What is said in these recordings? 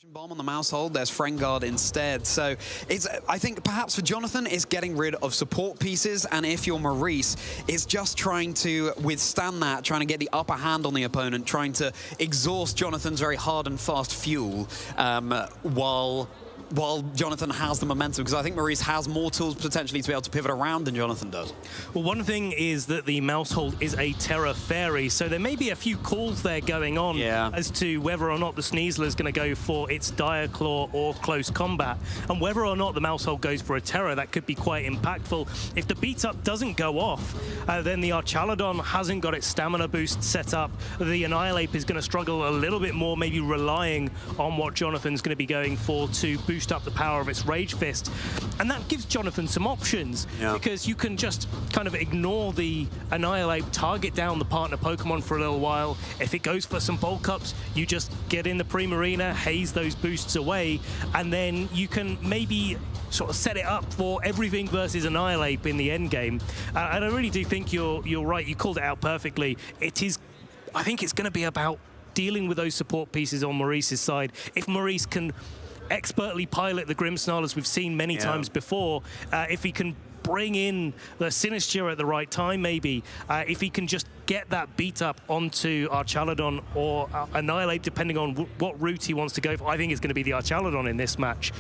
Bomb on the mouse hold, there's Frengard instead. So it's, I think perhaps for Jonathan, it's getting rid of support pieces, and if you're Maurice, it's just trying to withstand that, trying to get the upper hand on the opponent, trying to exhaust Jonathan's very hard and fast fuel while Jonathan has the momentum, because I think Maurice has more tools potentially to be able to pivot around than Jonathan does. Well, one thing is that the mouse hold is a Terra Fairy, so there may be a few calls there going on as to whether or not the Sneasler is going to go for its Dire Claw or close combat, and whether or not the mouse hold goes for a Terra. That could be quite impactful. If the beat up doesn't go off, then the Archaladon hasn't got its stamina boost set up. The Annihilate is going to struggle a little bit more, maybe relying on what Jonathan's going to be going for to boost up the power of its Rage Fist. And that gives Jonathan some options, because you can just kind of ignore the Annihilate, target down the partner Pokemon for a little while. If it goes for some bulk ups, you just get in the Primarina, haze those boosts away, and then you can maybe sort of set it up for everything versus Annihilate in the end game. And I really do think you're right. You called it out perfectly. It is, I think it's going to be about dealing with those support pieces on Maurice's side. If Maurice can expertly pilot the Grimmsnarl, as we've seen many times before, if he can bring in the Sinistcha at the right time, maybe, if he can just get that beat up onto Archaladon or Annihilate, depending on what route he wants to go for. I think it's going to be the Archaladon in this match.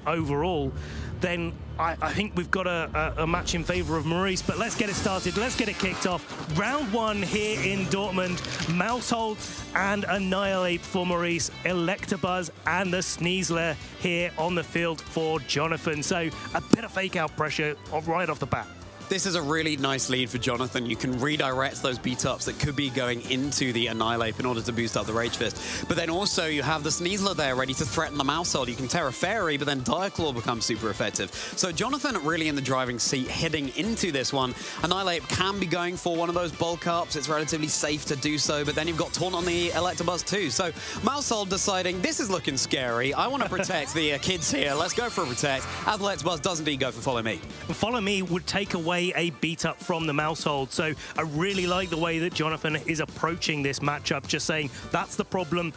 Overall, then I think we've got a match in favor of Maurice, but let's get it started. Let's get it kicked off. Round one here in Dortmund. Mousehold and Annihilate for Maurice. Electabuzz and the Sneasler here on the field for Jonathan. So a bit of fake out pressure right off the bat. This is a really nice lead for Jonathan. You can redirect those beat-ups that could be going into the Annihilate in order to boost up the Rage Fist. But then also you have the Sneasler there ready to threaten the Mousehold. You can Terra Fairy, but then Dire Claw becomes super effective. So Jonathan really in the driving seat heading into this one. Annihilate can be going for one of those bulk ups. It's relatively safe to do so, but then you've got Taunt on the Electabuzz too. So Mousehold deciding, this is looking scary. I want to protect the kids here. Let's go for a protect. As Electabuzz does indeed go for Follow Me. Follow Me would take away a beat up from the Mousehold. So I really like the way that Jonathan is approaching this matchup, just saying that's the problem.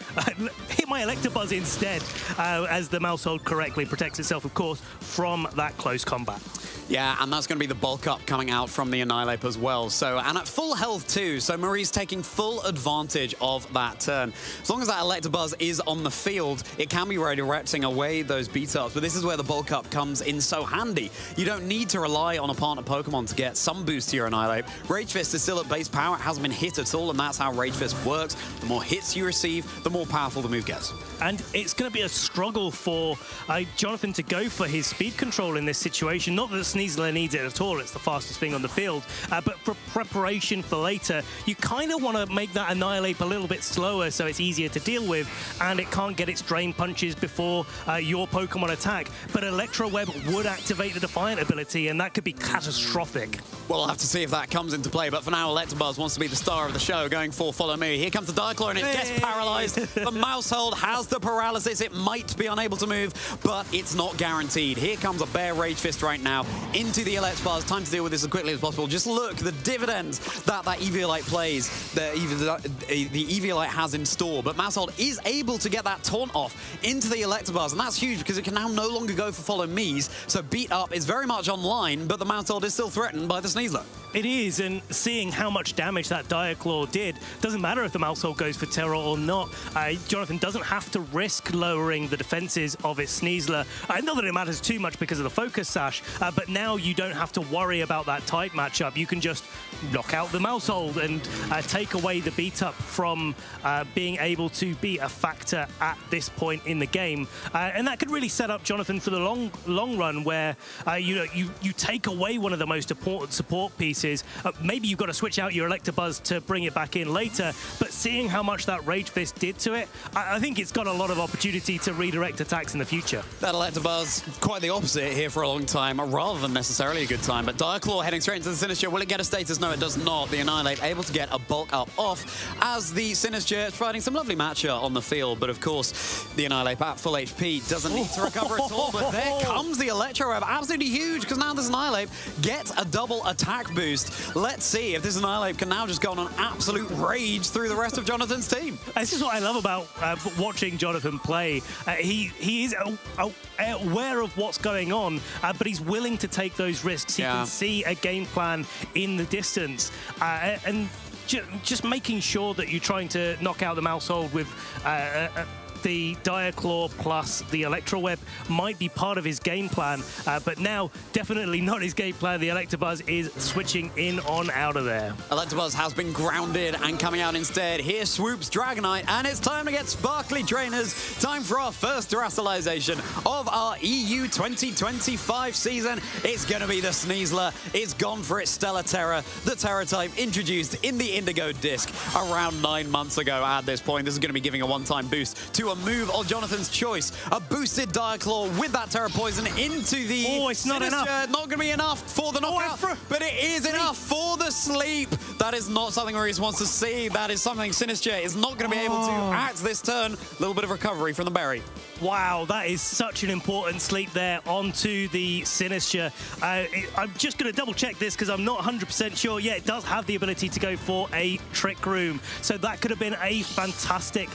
Hit my Electabuzz instead, as the Mousehold correctly protects itself, of course, from that close combat. Yeah, and that's going to be the bulk up coming out from the Annihilate as well. So, and at full health too, so Maurice taking full advantage of that turn. As long as that Electabuzz is on the field, it can be redirecting away those beat-ups, but this is where the bulk up comes in so handy. You don't need to rely on a partner Pokemon to get some boost to your Annihilate. Rage Fist is still at base power, it hasn't been hit at all, and that's how Rage Fist works. The more hits you receive, the more powerful the move gets. And it's going to be a struggle for Jonathan to go for his speed control in this situation. Not that the Sneasler needs it at all, it's the fastest thing on the field. But for preparation for later, you kind of want to make that Annihilate a little bit slower so it's easier to deal with, and it can't get its drain punches before your Pokemon attack. But Electro Web would activate the Defiant ability, and that could be catastrophic. Well, we'll have to see if that comes into play, but for now, Electabuzz wants to be the star of the show, going for Follow Me. Here comes the Dire Claw, and it gets paralyzed. The Mousehold has the paralysis. It might be unable to move, but it's not guaranteed. Here comes a Bear Rage Fist right now into the Electabuzz. Time to deal with this as quickly as possible. Just look, the dividends that Eviolite plays, the Eviolite has in store, but Mousehold is able to get that taunt off into the Electabuzz, and that's huge because it can now no longer go for Follow Me's, so beat up is very much online, but the Mousehold is still threatened by the Sneasler. It is, and seeing how much damage that Dire Claw did, doesn't matter if the Mousehold goes for Terror or not. Jonathan doesn't have to risk lowering the defenses of its Sneasler. Not that it matters too much because of the Focus Sash, but now you don't have to worry about that type matchup. You can just knock out the Mousehold and take away the beat up from being able to be a factor at this point in the game. And that could really set up Jonathan for the long run, where you take away one of the most important support pieces. Maybe you've got to switch out your Electabuzz to bring it back in later, but seeing how much that Rage Fist did to it, I think it's got a lot of opportunity to redirect attacks in the future. That Electabuzz, quite the opposite here for a long time, rather than necessarily a good time, but Dire Claw heading straight into the Sinistcha. Will it get a status? No, it does not. The Annihilate able to get a bulk up off as the Sinistcha is providing some lovely matchup on the field, but of course, the Annihilate at full HP doesn't need to recover at all, but there comes the Electro Web, absolutely huge, because now this Annihilate gets a double attack boost. boost. Let's see if this Annihilate can now just go on an absolute rage through the rest of Jonathan's team. This is what I love about watching Jonathan play. He is aware of what's going on, but he's willing to take those risks. He can see a game plan in the distance. And just making sure that you're trying to knock out the Maushold with the Dire Claw plus the Electro Web might be part of his game plan, but now definitely not his game plan. The Electabuzz is switching in on out of there. Electabuzz has been grounded and coming out instead. Here swoops Dragonite, and it's time to get Sparkly Trainers. Time for our first terastallization of our EU 2025 season. It's going to be the Sneasler. It's gone for its Stellar Terra, the Terra type introduced in the Indigo Disc around 9 months ago at this point. This is going to be giving a one-time boost to a move of Jonathan's choice. A boosted Dire Claw with that Terra Poison into the it's not Sinister. enough. Not going to be enough for the knockout, but it is enough for the sleep. That is not something Maurice wants to see. That is something Sinister is not going to be able to act this turn. A little bit of recovery from the berry. Wow, that is such an important sleep there onto the Sinister. I'm just going to double check this because I'm not 100% sure. Yeah, it does have the ability to go for a Trick Room. So that could have been a fantastic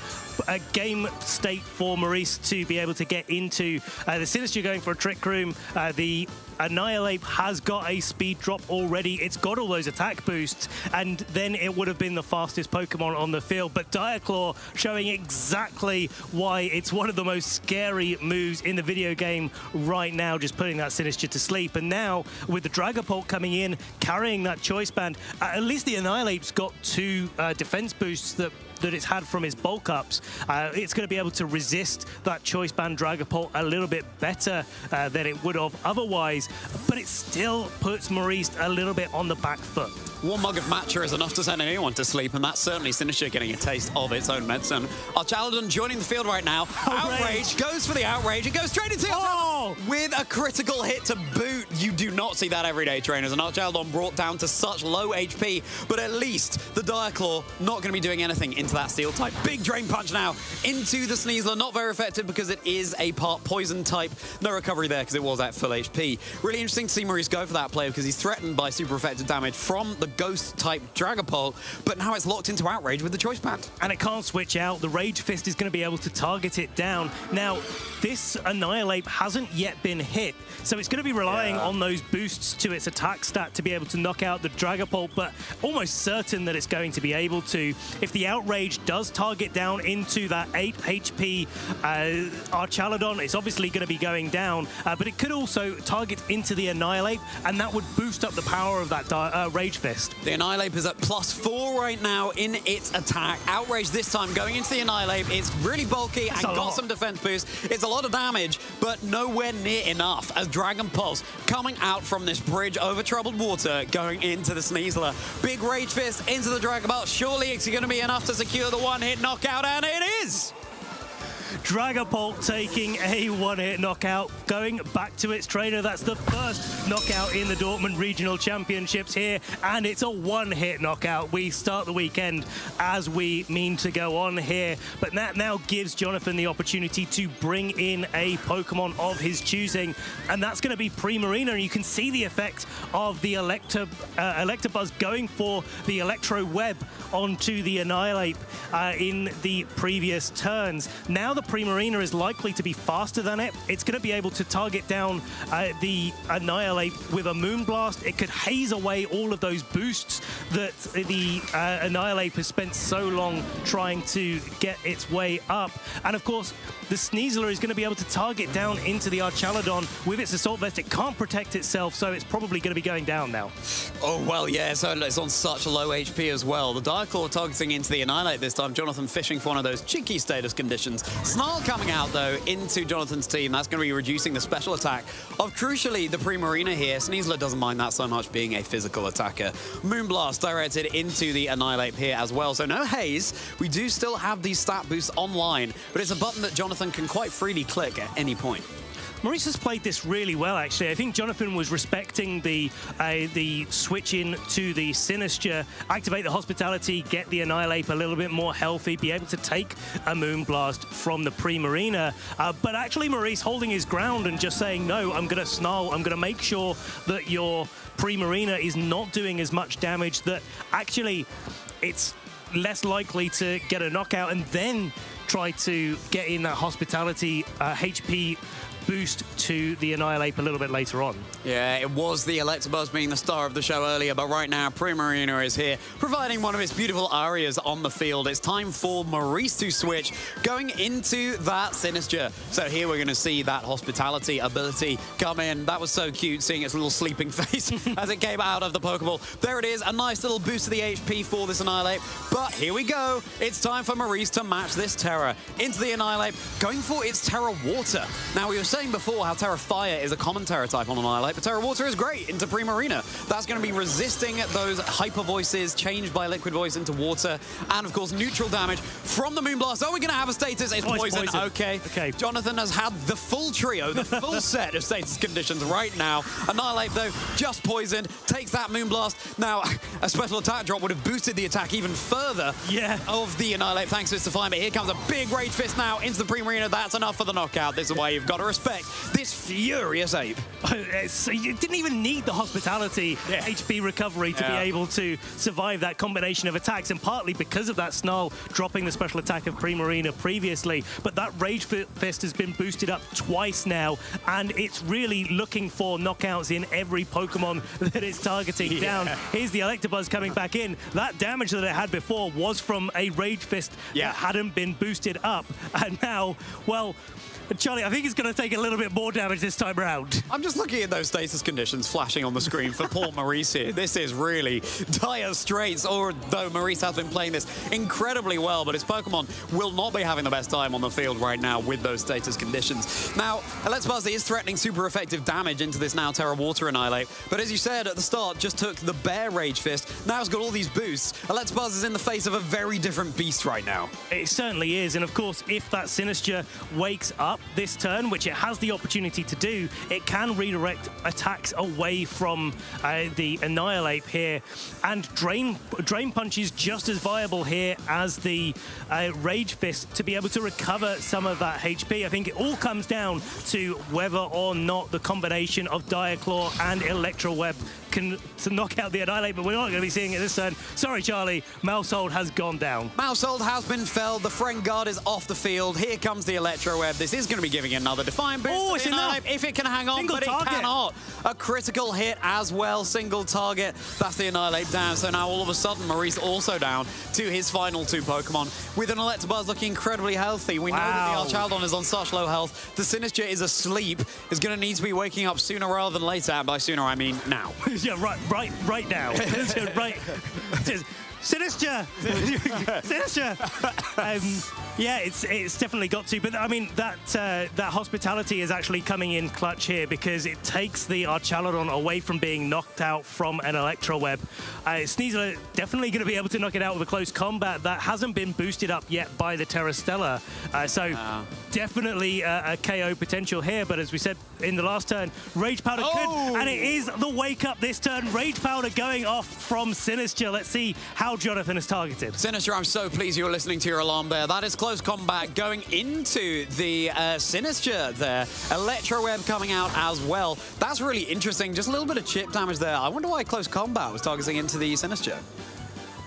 game state for Maurice to be able to get into. The Sinister going for a Trick Room. The Annihilate has got a speed drop already. It's got all those attack boosts, and then it would have been the fastest Pokemon on the field. But Dire Claw showing exactly why it's one of the most scary moves in the video game right now, just putting that Sinister to sleep. And now with the Dragapult coming in, carrying that Choice Band, at least the Annihilate's got 2 defense boosts that it's had from his bulk ups. It's going to be able to resist that Choice Band Dragapult a little bit better than it would have otherwise, but it still puts Maurice a little bit on the back foot. One mug of matcha is enough to send anyone to sleep, and that's certainly Sinister getting a taste of its own medicine. Archaladon joining the field right now. Outrage goes for the Outrage. It goes straight into with a critical hit to boot. You do not see that every day, trainers, and Archaladon brought down to such low HP, but at least the Dire Claw not going to be doing anything into that Steel type. Big Drain Punch now into the Sneasler. Not very effective because it is a part Poison type. No recovery there because it was at full HP. Really interesting to see Maurice go for that play because he's threatened by super effective damage from the Ghost type Dragapult, but now it's locked into Outrage with the Choice Band. And it can't switch out. The Rage Fist is going to be able to target it down. Now, this Annihilate hasn't yet been hit, so it's going to be relying on those boosts to its attack stat to be able to knock out the Dragapult, but almost certain that it's going to be able to. If the Outrage does target down into that 8 HP Archaladon, it's obviously going to be going down, but it could also target into the Annihilate, and that would boost up the power of that Rage Fist. The Annihilate is at +4 right now in its attack. Outrage this time going into the Annihilate. It's really bulky and got some defense boost. It's a lot of damage, but nowhere near enough as Dragon Pulse coming out from this bridge over troubled water going into the Sneasler. Big Rage Fist into the Dragon Ball. Surely it's going to be enough to secure the one-hit knockout, and it is! Dragapult taking a one-hit knockout, going back to its trainer. That's the first knockout in the Dortmund Regional Championships here, and it's a one-hit knockout. We start the weekend as we mean to go on here, but that now gives Jonathan the opportunity to bring in a Pokemon of his choosing, and that's going to be Primarina. And you can see the effect of the Electabuzz going for the Electro Web onto the Annihilate in the previous turns. Now the Primarina is likely to be faster than it. It's going to be able to target down the Annihilate with a Moonblast. It could haze away all of those boosts that the Annihilate has spent so long trying to get its way up. And of course, the Sneasler is going to be able to target down into the Archaladon with its Assault Vest. It can't protect itself, so it's probably going to be going down now. Oh, well, yeah, so it's on such low HP as well. The Dire Claw targeting into the Annihilate this time. Jonathan fishing for one of those cheeky status conditions. Snarl coming out, though, into Jonathan's team. That's going to be reducing the special attack of, crucially, the Primarina here. Sneasler doesn't mind that so much, being a physical attacker. Moonblast directed into the Annihilate here as well. So no haze. We do still have these stat boosts online, but it's a button that Jonathan can quite freely click at any point. Maurice has played this really well, actually. I think Jonathan was respecting the switch in to the Sinister, activate the Hospitality, get the Annihilate a little bit more healthy, be able to take a Moonblast from the Pre-Marina. But actually, Maurice holding his ground and just saying, no, I'm going to Snarl. I'm going to make sure that your Pre-Marina is not doing as much damage, that actually it's less likely to get a knockout, and then try to get in that Hospitality HP boost to the Annihilate a little bit later on. Yeah, it was the Electabuzz being the star of the show earlier, but right now Pre-Marina is here, providing one of his beautiful arias on the field. It's time for Maurice to switch, going into that Sinister. So here we're going to see that Hospitality ability come in. That was so cute, seeing its little sleeping face as it came out of the Pokeball. There it is, a nice little boost to the HP for this Annihilate. But here we go. It's time for Maurice to match this Terra into the Annihilate, going for its Terra Water. Now, we were saying before how Terra Fire is a common Terra type on Annihilate, but Terra Water is great into Pre-Marina. That's going to be resisting those Hyper Voices changed by Liquid Voice into Water, and of course neutral damage from the Moonblast. Oh, we're going to have a status. It's poison. Okay. Jonathan has had the full trio, the full set of status conditions right now. Annihilate, though, just poisoned, takes that Moonblast. Now, a special attack drop would have boosted the attack even further of the Annihilate, thanks to its Define. But here comes a big Rage Fist now into the Pre-Marina. That's enough for the knockout. This is why you've got to respect this furious ape. You didn't even need the Hospitality HP recovery to be able to survive that combination of attacks, and partly because of that Snarl dropping the special attack of Pre-Marina previously. But that Rage Fist has been boosted up twice now, and it's really looking for knockouts in every Pokemon that it's targeting down. Here's the Electabuzz coming back in. That damage that it had before was from a Rage Fist that hadn't been boosted up, and now, well, Charlie, I think it's going to take a little bit more damage this time around. I'm just looking at those status conditions flashing on the screen for poor Maurice here. This is really dire straits, although Maurice has been playing this incredibly well, but his Pokemon will not be having the best time on the field right now with those status conditions. Now, Electabuzz is threatening super effective damage into this now Terra Water Annihilate, but as you said at the start, just took the bare Rage Fist. Now it's got all these boosts. Electabuzz is in the face of a very different beast right now. It certainly is, and of course, if that Sinister wakes up this turn, which it has the opportunity to do, it can redirect attacks away from the Annihilate here, and Drain Punch is just as viable here as the Rage Fist to be able to recover some of that HP. I think it all comes down to whether or not the combination of Dire Claw and Electro Web can knock out the Annihilate, but we're not going to be seeing it this turn. Sorry, Charlie, Maushold has gone down. Maushold has been felled. The Friend Guard is off the field. Here comes the Electro Web. This is going to be giving another Defiant boost. Oh, it's enough. If it can hang on, Single but target. It cannot. A critical hit as well. Single target. That's the Annihilate down. So now all of a sudden, Maurice also down to his final two Pokemon, with an Electabuzz looking incredibly healthy. We know that the Archaldon is on such low health. The Sinister is asleep. Is going to need to be waking up sooner rather than later. And by sooner, I mean now. Yeah, right now. Right. Sinister! Sinister! Yeah, it's definitely got to. But I mean, that Hospitality is actually coming in clutch here, because it takes the Archaludon away from being knocked out from an Electro Web. Sneasler definitely going to be able to knock it out with a close combat that hasn't been boosted up yet by the Terrastella. Definitely a KO potential here. But as we said in the last turn, Rage Powder could, and it is the wake up this turn. Rage Powder going off from Sinister. Let's see how Jonathan is targeted. Sinister, I'm so pleased you're listening to your alarm there. That is close combat going into the Sinister there. Electro Web coming out as well. That's really interesting. Just a little bit of chip damage there. I wonder why close combat was targeting into the Sinister.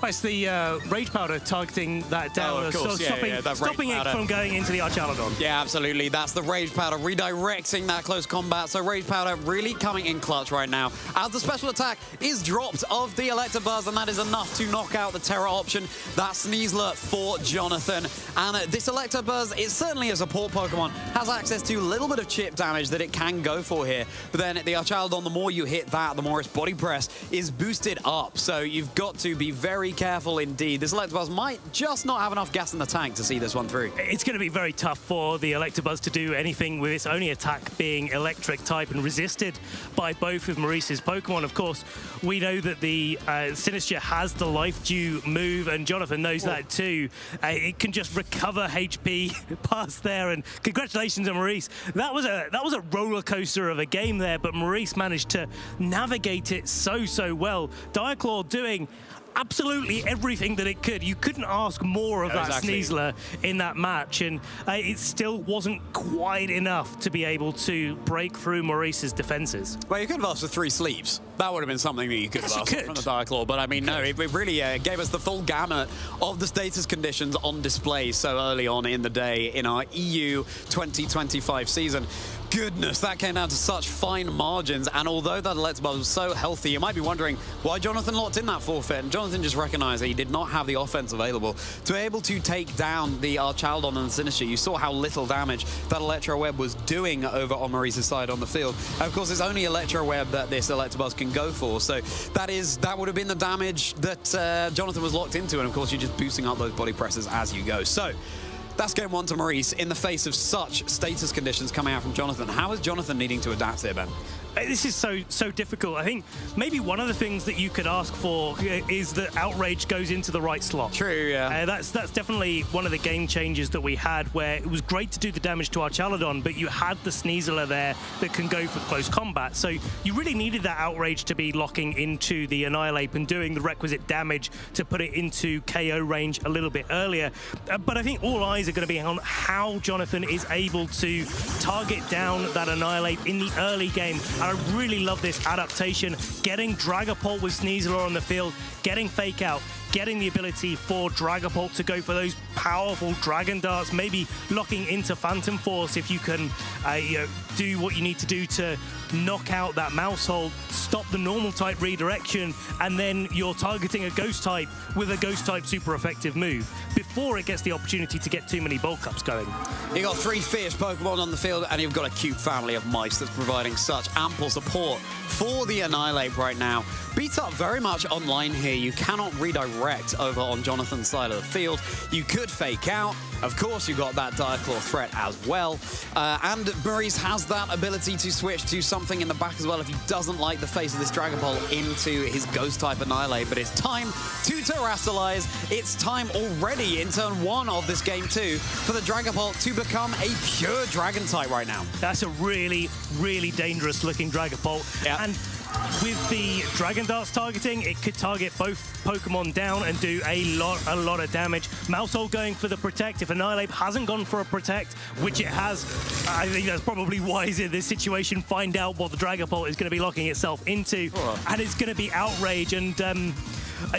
It's the Rage Powder targeting that down, stopping it from going into the Archaludon. Yeah, absolutely. That's the Rage Powder redirecting that close combat. So Rage Powder really coming in clutch right now, as the special attack is dropped of the Electabuzz, and that is enough to knock out the Terra option. That's Sneasler for Jonathan. And this Electabuzz, it certainly a support Pokemon, has access to a little bit of chip damage that it can go for here. But then the Archaludon, the more you hit that, the more its body press is boosted up. So you've got to be very be careful indeed. This Electabuzz might just not have enough gas in the tank to see this one through. It's going to be very tough for the Electabuzz to do anything with its only attack being electric type and resisted by both of Maurice's Pokemon. Of course, we know that the Sinistcha has the Life Dew move, and Jonathan knows that too. It can just recover HP past there, and congratulations on Maurice. That was a roller coaster of a game there, but Maurice managed to navigate it so well. Diaclaw doing absolutely everything that it could. You couldn't ask more of that Sneasler in that match, and it still wasn't quite enough to be able to break through Maurice's defenses. Well, you could have asked for 3 sleeps. That would have been something that you could have asked from the Diaclaw, but I mean, no, it really gave us the full gamut of the status conditions on display so early on in the day in our EU 2025 season. Goodness, that came down to such fine margins, and although that Electabuzz was so healthy, you might be wondering why Jonathan locked in that forfeit, and Jonathan just recognized that he did not have the offense available to be able to take down the Archaldon and the Sinistcha. You saw how little damage that Electro Web was doing over on Maurice's side on the field. And of course, it's only Electro Web that this Electabuzz can go for, so that would have been the damage that Jonathan was locked into, and of course, you're just boosting up those body presses as you go. So that's game 1 to Maurice in the face of such status conditions coming out from Jonathan. How is Jonathan needing to adapt here, Ben? This is so difficult. I think maybe one of the things that you could ask for is that Outrage goes into the right slot. True, yeah. That's definitely one of the game changes that we had, where it was great to do the damage to our Chaladon, but you had the Sneasler there that can go for close combat. So you really needed that Outrage to be locking into the Annihilate and doing the requisite damage to put it into KO range a little bit earlier. But I think all eyes are going to be on how Jonathan is able to target down that Annihilate in the early game. And I really love this adaptation, getting Dragapult with Sneasler on the field, getting Fake Out, getting the ability for Dragapult to go for those powerful Dragon Darts, maybe locking into Phantom Force if you can do what you need to do to knock out that Mouse Hold, stop the normal type redirection, and then you're targeting a Ghost type with a Ghost type super effective move before it gets the opportunity to get too many bulk ups going. You've got 3 fierce Pokemon on the field, and you've got a cute family of mice that's providing such ample support for the Annihilate right now. Beats up very much online here. You cannot redirect over on Jonathan's side of the field. You could Fake Out. Of course, you've got that Diaclaw threat as well. And Maurice has that ability to switch to something in the back as well if he doesn't like the face of this Dragon Ball into his Ghost-type Annihilate. But it's time to Terastallize. It's time already in turn 1 of this game 2 for the Dragon Ball to become a pure Dragon-type right now. That's a really dangerous-looking Dragon Ball. Yeah. And with the Dragon Darts targeting, it could target both Pokemon down and do a lot of damage. Mousehole going for the Protect. If Annihilate hasn't gone for a Protect, which it has, I think that's probably wise in this situation. Find out what the Dragapult is going to be locking itself into, and it's going to be Outrage. And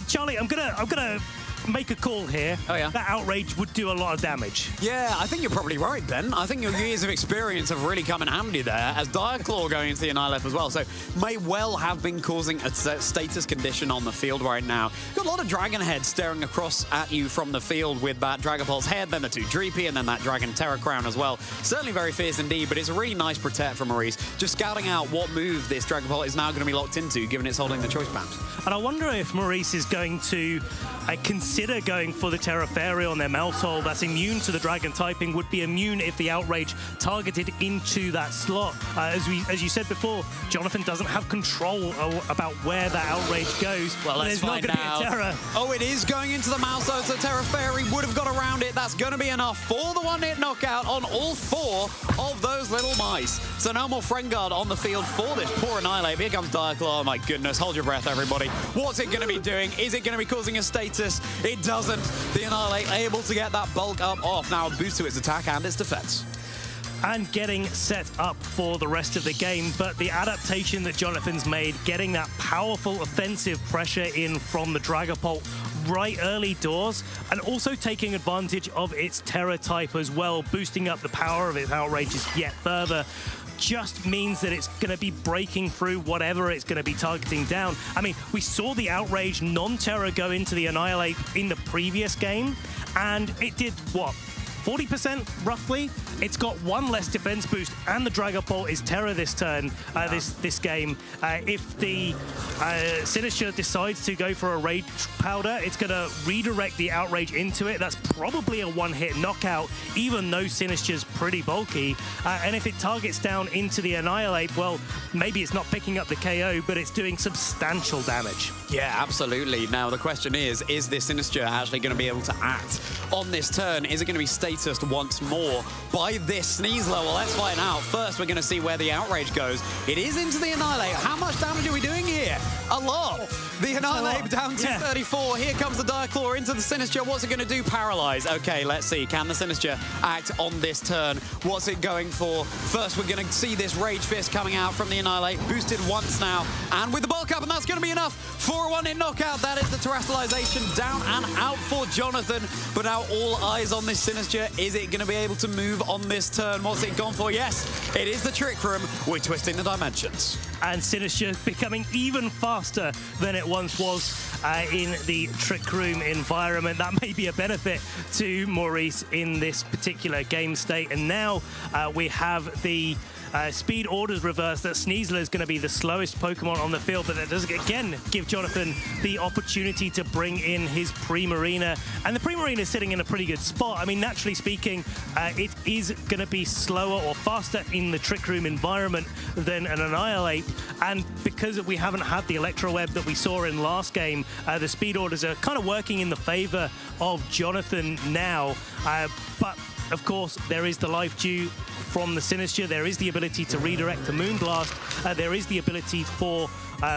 Charlie, I'm gonna make a call here. Oh, yeah? That Outrage would do a lot of damage. Yeah, I think you're probably right, Ben. I think your years of experience have really come in handy there, as Diaclaw going into the Annihilate as well, so may well have been causing a status condition on the field right now. Got a lot of Dragon Heads staring across at you from the field with that Dragapult's head, then the 2 Dreepy, and then that Dragon Terra Crown as well. Certainly very fierce indeed, but it's a really nice Protect from Maurice, just scouting out what move this Dragapult is now going to be locked into, given it's holding the Choice Band. And I wonder if Maurice is going to consider going for the Terra Fairy on their Mousehole that's immune to the Dragon typing, would be immune if the Outrage targeted into that slot. As you said before, Jonathan doesn't have control about where that Outrage goes. Well, let's find out. Be a Terra. Oh, it is going into the Mousehole, so Terra Fairy would have got around it. That's going to be enough for the 1-hit knockout on all 4 of those little mice. So no more Friend Guard on the field for this poor Annihilate. Here comes Diaclaw. Oh my goodness, hold your breath, everybody. What's it going to be doing? Is it going to be causing a status? It doesn't. The Annihilate able to get that bulk up off. Now a boost to its attack and its defense. And getting set up for the rest of the game, but the adaptation that Jonathan's made, getting that powerful offensive pressure in from the Dragapult right early doors, and also taking advantage of its Terra type as well, boosting up the power of its Outrages yet further, just means that it's going to be breaking through whatever it's going to be targeting down. I mean, we saw the Outrage non-Terra go into the Annihilate in the previous game, and it did, what, 40% roughly. It's got one less defense boost, and the Dragapult is Terra this turn, this game. If the Sinister decides to go for a Rage Powder, it's going to redirect the Outrage into it. That's probably a one-hit knockout, even though Sinister's pretty bulky. And if it targets down into the Annihilate, well, maybe it's not picking up the KO, but it's doing substantial damage. Yeah, absolutely. Now, the question is this Sinister actually going to be able to act on this turn? Is it going to be statused once more by this Sneasler? Well, let's find out. First, we're going to see where the Outrage goes. It is into the Annihilate. How much damage are we doing here? A lot. The Annihilate down to 34. Here comes the Dire Claw into the Sinister. What's it going to do? Paralyze. Okay, let's see. Can the Sinister act on this turn? What's it going for? First, we're going to see this Rage Fist coming out from the Annihilate. Boosted once now. And with the bulk up, and that's going to be enough for a one-hit knockout. That is the Terrestrialization down and out for Jonathan. But now all eyes on this Sinister. Is it going to be able to move on this turn? What's it gone for? Yes, it is the Trick Room. We're twisting the dimensions. And Sinister becoming even faster than it once was in the Trick Room environment. That may be a benefit to Maurice in this particular game state. And now we have the speed orders reversed, that Sneasler is going to be the slowest Pokemon on the field, but that does again give Jonathan the opportunity to bring in his Primarina. And the Primarina is sitting in a pretty good spot. I mean, naturally speaking, it is going to be slower or faster in the Trick Room environment than an Annihilate. And because we haven't had the Electro Web that we saw in last game, the speed orders are kind of working in the favor of Jonathan now. But of course, there is the Life Dew from the Sinister. There is the ability to redirect to Moonblast. There is the ability for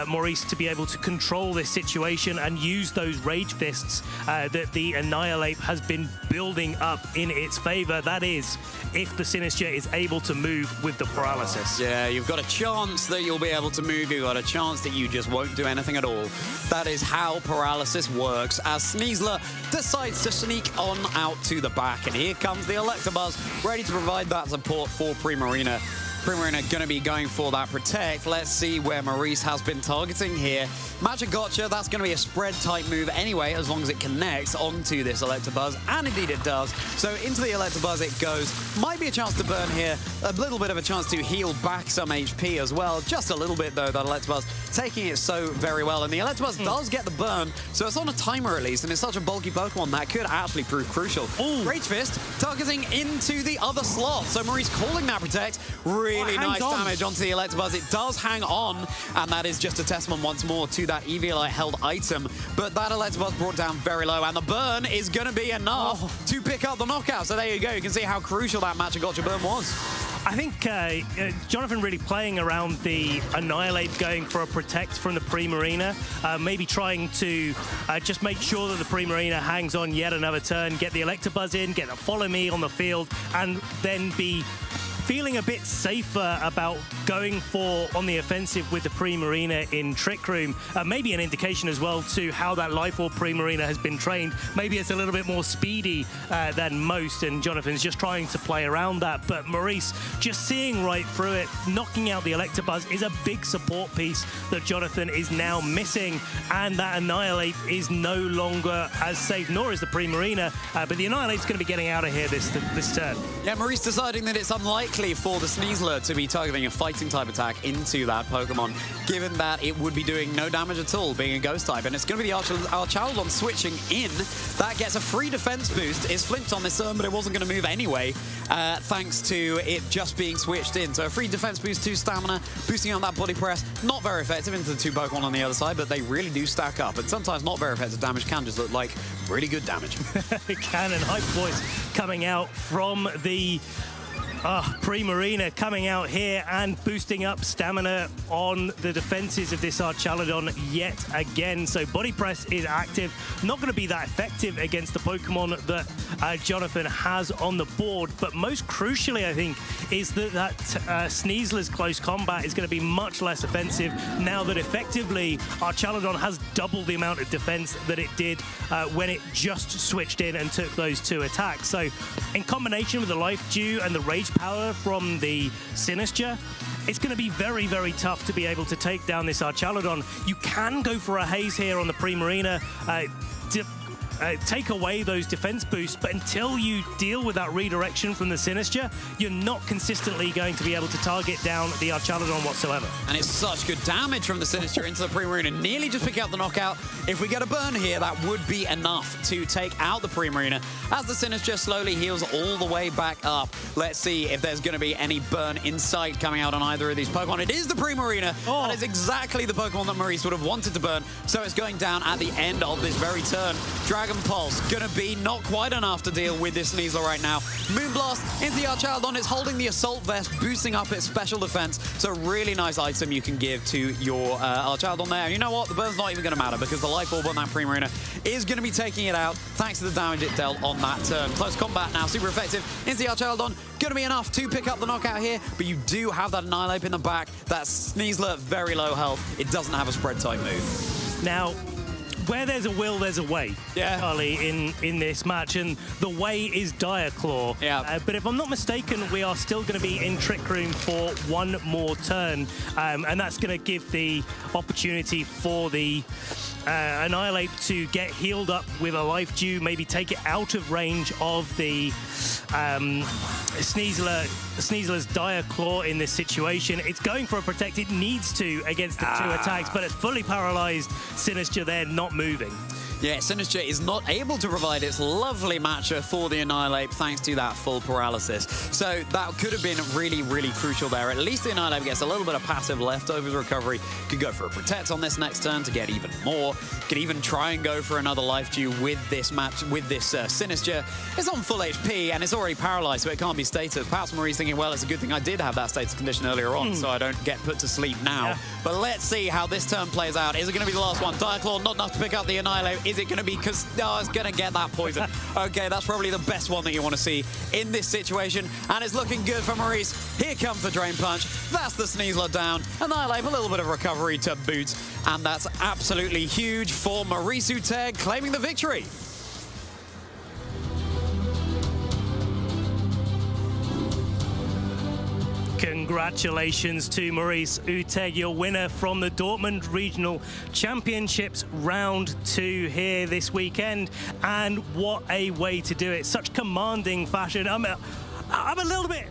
Maurice to be able to control this situation and use those Rage Fists that the Annihilate has been building up in its favor. That is, if the Sinister is able to move with the Paralysis. Yeah, you've got a chance that you'll be able to move. You've got a chance that you just won't do anything at all. That is how Paralysis works, as Sneasler decides to sneak on out to the back. And here comes the Electabuzz, ready to provide that support for Primarina. Primarina going to be going for that Protect. Let's see where Maurice has been targeting here. Magic Gotcha, that's going to be a spread type move anyway, as long as it connects onto this Electabuzz, and indeed it does. So into the Electabuzz it goes. Might be a chance to burn here, a little bit of a chance to heal back some HP as well. Just a little bit though, that Electabuzz taking it so very well. And the Electabuzz does get the burn, so it's on a timer at least, and it's such a bulky Pokemon that could actually prove crucial. Rage Fist targeting into the other slot. So Maurice calling that Protect. Really nice damage onto the Electabuzz. It does hang on, and that is just a testament once more to that EVLI held item. But that Electabuzz brought down very low, and the burn is going to be enough to pick up the knockout. So there you go. You can see how crucial that Magic Gotcha burn was. I think Jonathan really playing around the Annihilate, going for a Protect from the Primarina, maybe trying to just make sure that the Primarina hangs on yet another turn, get the Electabuzz in, get a Follow Me on the field, and then be feeling a bit safer about going for on the offensive with the Primarina in Trick Room. Maybe an indication as well to how that Life Orb Primarina has been trained. Maybe it's a little bit more speedy than most, and Jonathan's just trying to play around that. But Maurice just seeing right through it, knocking out the Electabuzz is a big support piece that Jonathan is now missing, and that Annihilate is no longer as safe, nor is the Primarina. But the Annihilate's going to be getting out of here this turn. Yeah, Maurice deciding that it's unlikely for the Sneasler to be targeting a fighting type attack into that Pokemon, given that it would be doing no damage at all, being a ghost type. And it's going to be the Archaludon switching in. That gets a free defense boost. It's flinched on this turn, but it wasn't going to move anyway, thanks to it just being switched in. So a free defense boost to stamina, boosting on that body press. Not very effective into the two Pokemon on the other side, but they really do stack up. And sometimes not very effective damage can just look like really good damage. It can, and Hype Voice coming out from the Primarina, coming out here and boosting up stamina on the defenses of this Archaludon yet again. So Body Press is active. Not going to be that effective against the Pokemon that Jonathan has on the board. But most crucially, I think, is that Sneasler's Close Combat is going to be much less offensive now that effectively Archaludon has double the amount of defense that it did when it just switched in and took those two attacks. So in combination with the Life Dew and the Rage Power from the Sinister, it's going to be very, very tough to be able to take down this Archaludon. You can go for a Haze here on the Primarina. take away those defense boosts, but until you deal with that redirection from the Sinister, you're not consistently going to be able to target down the Archaladon whatsoever. And it's such good damage from the Sinister into the Primarina, nearly just pick out the knockout. If we get a burn here, that would be enough to take out the Primarina. As the Sinister slowly heals all the way back up, let's see if there's going to be any burn in sight coming out on either of these Pokemon. It is the Primarina. Oh. That is exactly the Pokemon that Maurice would have wanted to burn, so it's going down at the end of this very turn. Dragon Pulse going to be not quite enough to deal with this Sneasler right now. Moonblast into the Archaladon. It's holding the Assault Vest, boosting up its special defense. So really nice item you can give to your Archaladon there. And you know what? The burn's not even going to matter because the Life Orb on that Primarina is going to be taking it out thanks to the damage it dealt on that turn. Close combat now, super effective. Into the Archaladon. Going to be enough to pick up the knockout here, but you do have that Annihilate in the back. That Sneasler, very low health. It doesn't have a spread type move. Now, where there's a will, there's a way, yeah, Charlie, in this match, and the way is Dire Claw. Yeah. But if I'm not mistaken, we are still going to be in Trick Room for one more turn, and that's going to give the opportunity for the Annihilate to get healed up with a Life Dew, maybe take it out of range of the Sneasler's Dire Claw in this situation. It's going for a Protect. It needs to against the two attacks, but it's fully paralyzed. Sinister there, not moving. Yeah, Sinister is not able to provide its lovely matcher for the Annihilate thanks to that full paralysis. So that could have been really, really crucial there. At least the Annihilate gets a little bit of passive leftovers recovery. Could go for a Protect on this next turn to get even more. Could even try and go for another Life Dew with this match, with this Sinister. It's on full HP and it's already paralyzed, so it can't be status. Perhaps Maurice thinking, well, it's a good thing I did have that status condition earlier on, so I don't get put to sleep now. Yeah. But let's see how this turn plays out. Is it going to be the last one? Dire Claw, not enough to pick up the Annihilate. Is it going to be, because it's going to get that poison. Okay, that's probably the best one that you want to see in this situation. And it's looking good for Maurice. Here comes the Drain Punch. That's the Sneasler down. Annihilate, a little bit of recovery to boot. And that's absolutely huge for Maurice Uteg, claiming the victory. Congratulations to Maurice Uteg, your winner from the Dortmund Regional Championships Round 2 here this weekend. And what a way to do it. Such commanding fashion. I'm a little bit